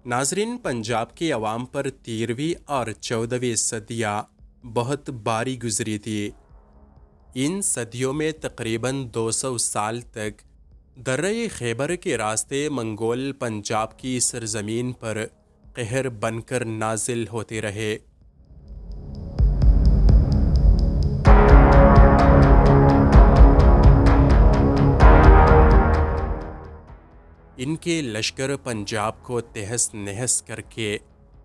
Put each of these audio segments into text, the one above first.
ناظرین، پنجاب کے عوام پر 13ویں اور 14ویں صدیاں بہت باری گزری تھی۔ ان صدیوں میں تقریباً 200 سال تک درہ خیبر کے راستے منگول پنجاب کی سرزمین پر قہر بن کر نازل ہوتے رہے۔ ان کے لشکر پنجاب کو تہس نہس کر کے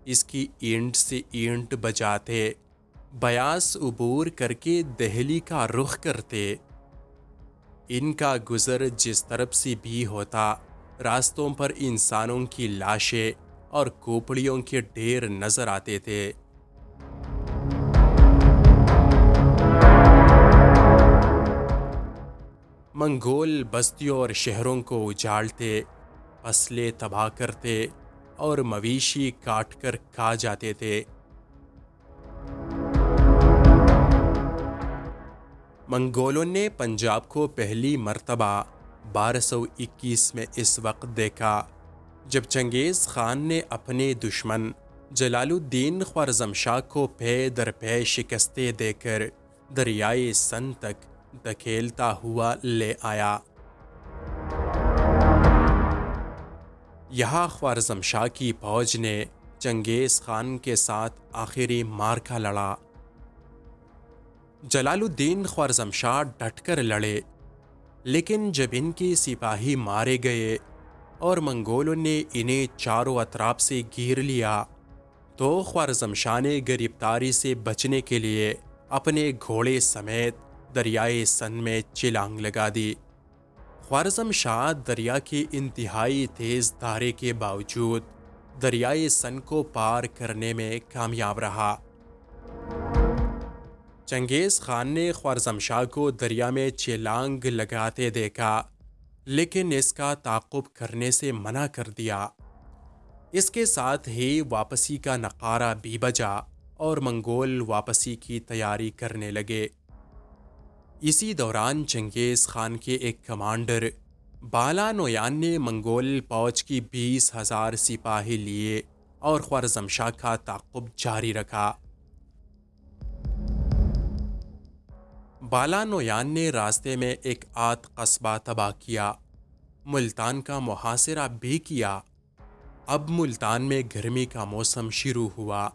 اس کی اینٹ سے اینٹ بجاتے، بیاس عبور کر کے دہلی کا رخ کرتے۔ ان کا گزر جس طرف سے بھی ہوتا، راستوں پر انسانوں کی لاشیں اور کھوپڑیوں کے ڈھیر نظر آتے تھے۔ منگول بستیوں اور شہروں کو اجاڑتے، فصلیں تباہ کرتے اور مویشی کاٹ کر کھا جاتے تھے۔ منگولوں نے پنجاب کو پہلی مرتبہ 1221 میں اس وقت دیکھا جب چنگیز خان نے اپنے دشمن جلال الدین خوارزم شاہ کو پے در پے شکستیں دے کر دریائے سن تک دھکیلتا ہوا لے آیا۔ یہاں خوارزم شاہ کی فوج نے چنگیز خان کے ساتھ آخری معرکہ لڑا۔ جلال الدین خوارزم شاہ ڈٹ کر لڑے، لیکن جب ان کے سپاہی مارے گئے اور منگولوں نے انہیں چاروں اطراف سے گھیر لیا تو خوارزم شاہ نے گرفتاری سے بچنے کے لیے اپنے گھوڑے سمیت دریائے سن میں چھلانگ لگا دی۔ خوارزم شاہ دریا کے انتہائی تیز دھارے کے باوجود دریائے سن کو پار کرنے میں کامیاب رہا۔ چنگیز خان نے خوارزم شاہ کو دریا میں چھلانگ لگاتے دیکھا، لیکن اس کا تعاقب کرنے سے منع کر دیا۔ اس کے ساتھ ہی واپسی کا نعرہ بھی بجا اور منگول واپسی کی تیاری کرنے لگے۔ اسی دوران چنگیز خان کے ایک کمانڈر بالا نویان نے منگول فوج کی 20,000 سپاہی لیے اور خوارزم شاہ کا تعاقب جاری رکھا۔ بالا نویان نے راستے میں ایک آت قصبہ تباہ کیا، ملتان کا محاصرہ بھی کیا۔ اب ملتان میں گرمی کا موسم شروع ہوا۔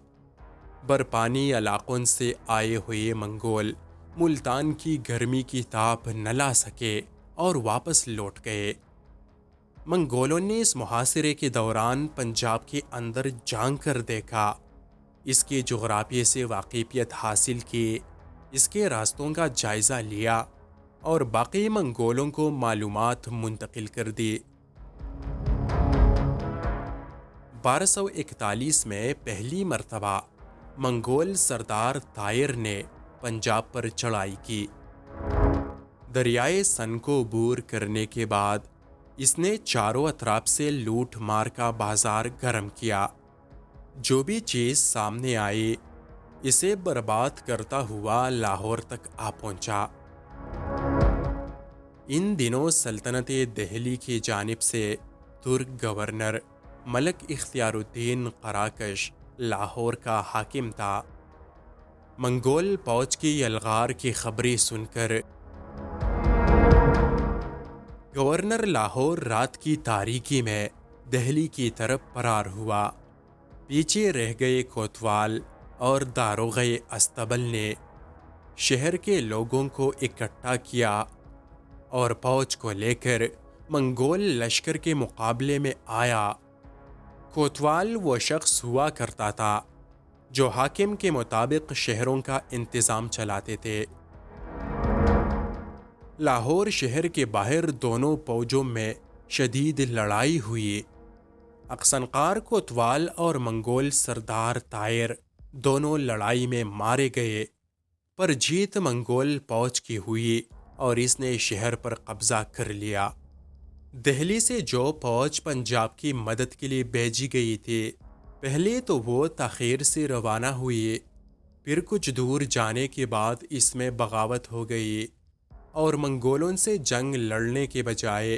برفانی علاقوں سے آئے ہوئے منگول ملتان کی گرمی کی تاپ نہ لا سکے اور واپس لوٹ گئے۔ منگولوں نے اس محاصرے کے دوران پنجاب کے اندر جھانک کر دیکھا، اس کے جغرافیے سے واقفیت حاصل کی، اس کے راستوں کا جائزہ لیا اور باقی منگولوں کو معلومات منتقل کر دی۔ 1241 میں پہلی مرتبہ منگول سردار طائر نے پنجاب پر چڑھائی کی۔ دریائے سن کو عبور کرنے کے بعد اس نے چاروں اطراف سے لوٹ مار کا بازار گرم کیا۔ جو بھی چیز سامنے آئی اسے برباد کرتا ہوا لاہور تک آ پہنچا۔ ان دنوں سلطنت دہلی کی جانب سے ترک گورنر ملک اختیار الدین قراقش لاہور کا حاکم تھا۔ منگول فوج کی یلغار کی خبریں سن کر گورنر لاہور رات کی تاریکی میں دہلی کی طرف فرار ہوا۔ پیچھے رہ گئے کوتوال اور داروغہ استبل نے شہر کے لوگوں کو اکٹھا کیا اور فوج کو لے کر منگول لشکر کے مقابلے میں آیا۔ کوتوال وہ شخص ہوا کرتا تھا جو حاکم کے مطابق شہروں کا انتظام چلاتے تھے۔ لاہور شہر کے باہر دونوں فوجوں میں شدید لڑائی ہوئی۔ اقصنقار کوتوال اور منگول سردار طائر دونوں لڑائی میں مارے گئے، پر جیت منگول فوج کی ہوئی اور اس نے شہر پر قبضہ کر لیا۔ دہلی سے جو فوج پنجاب کی مدد کے لیے بھیجی گئی تھی، پہلے تو وہ تاخیر سے روانہ ہوئی، پھر کچھ دور جانے کے بعد اس میں بغاوت ہو گئی اور منگولوں سے جنگ لڑنے کے بجائے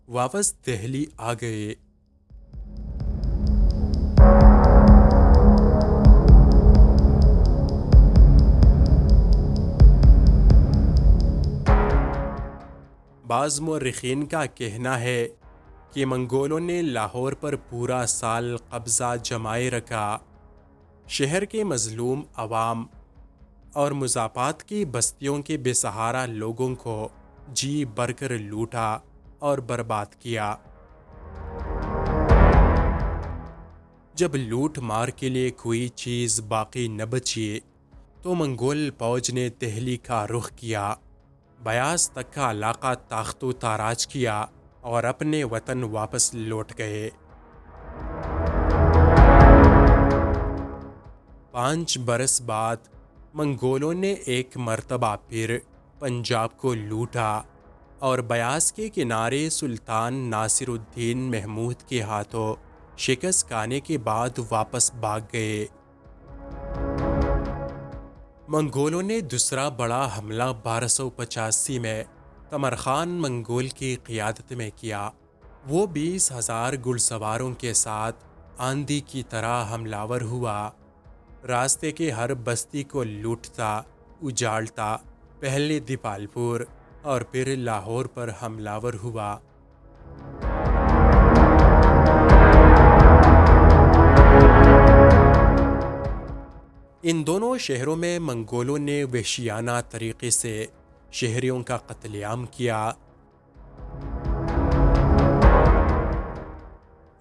واپس دہلی آ گئے۔ بعض مورخین کا کہنا ہے کہ منگولوں نے لاہور پر پورا سال قبضہ جمائے رکھا، شہر کے مظلوم عوام اور مضافات کی بستیوں کے بے سہارا لوگوں کو جی بھر کر لوٹا اور برباد کیا۔ جب لوٹ مار کے لیے کوئی چیز باقی نہ بچی تو منگول فوج نے دہلی کا رخ کیا، بیاس تک کا علاقہ تاخت و تاراج کیا اور اپنے وطن واپس لوٹ گئے۔ 5 برس بعد منگولوں نے ایک مرتبہ پھر پنجاب کو لوٹا اور بیاس کے کنارے سلطان ناصر الدین محمود کے ہاتھوں شکست کھانے کے بعد واپس بھاگ گئے۔ منگولوں نے دوسرا بڑا حملہ 1285 میں تمر خان منگول کی قیادت میں کیا۔ وہ 20,000 گھڑ سواروں کے ساتھ آندھی کی طرح حملہ ور ہوا، راستے کے ہر بستی کو لوٹتا اجاڑتا، پہلے دیپالپور اور پھر لاہور پر حملہ ور ہوا۔ ان دونوں شہروں میں منگولوں نے وحشیانہ طریقے سے شہریوں کا قتل عام کیا۔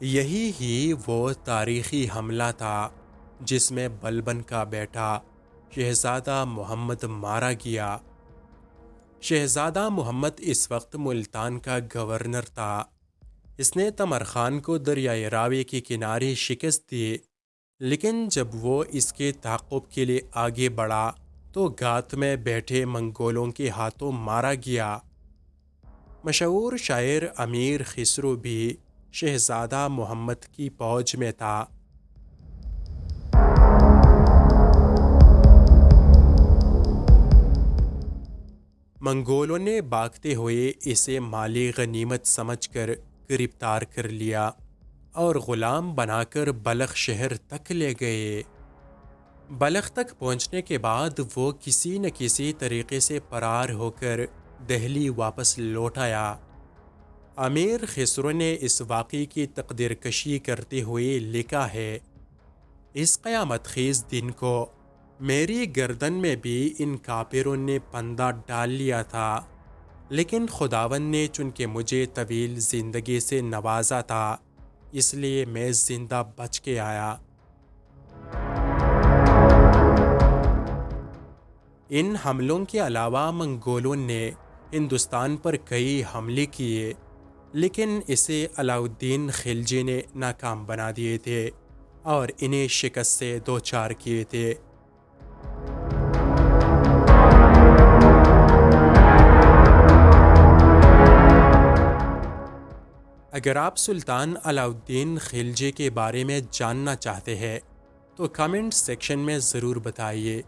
یہی ہی وہ تاریخی حملہ تھا جس میں بلبن کا بیٹا شہزادہ محمد مارا گیا۔ شہزادہ محمد اس وقت ملتان کا گورنر تھا۔ اس نے تمر خان کو دریائے راوی کے کنارے شکست دی، لیکن جب وہ اس کے تعاقب کے لیے آگے بڑھا تو گھات میں بیٹھے منگولوں کے ہاتھوں مارا گیا۔ مشہور شاعر امیر خسرو بھی شہزادہ محمد کی فوج میں تھا۔ منگولوں نے بھاگتے ہوئے اسے مالی غنیمت سمجھ کر گرفتار کر لیا اور غلام بنا کر بلخ شہر تک لے گئے۔ بلخ تک پہنچنے کے بعد وہ کسی نہ کسی طریقے سے فرار ہو کر دہلی واپس لوٹ آیا۔ امیر خسرو نے اس واقعے کی تقدیر کشی کرتے ہوئے لکھا ہے، اس قیامت خیز دن کو میری گردن میں بھی ان کافروں نے پندہ ڈال لیا تھا، لیکن خداوند نے چونکہ مجھے طویل زندگی سے نوازا تھا اس لیے میں زندہ بچ کے آیا۔ ان حملوں کے علاوہ منگولوں نے ہندوستان پر کئی حملے کیے، لیکن اسے علاء الدین خلجی نے ناکام بنا دیے تھے اور انہیں شکست سے دوچار کیے تھے۔ اگر آپ سلطان علاء الدین خلجی کے بارے میں جاننا چاہتے ہیں تو کامنٹ سیکشن میں ضرور بتائیے۔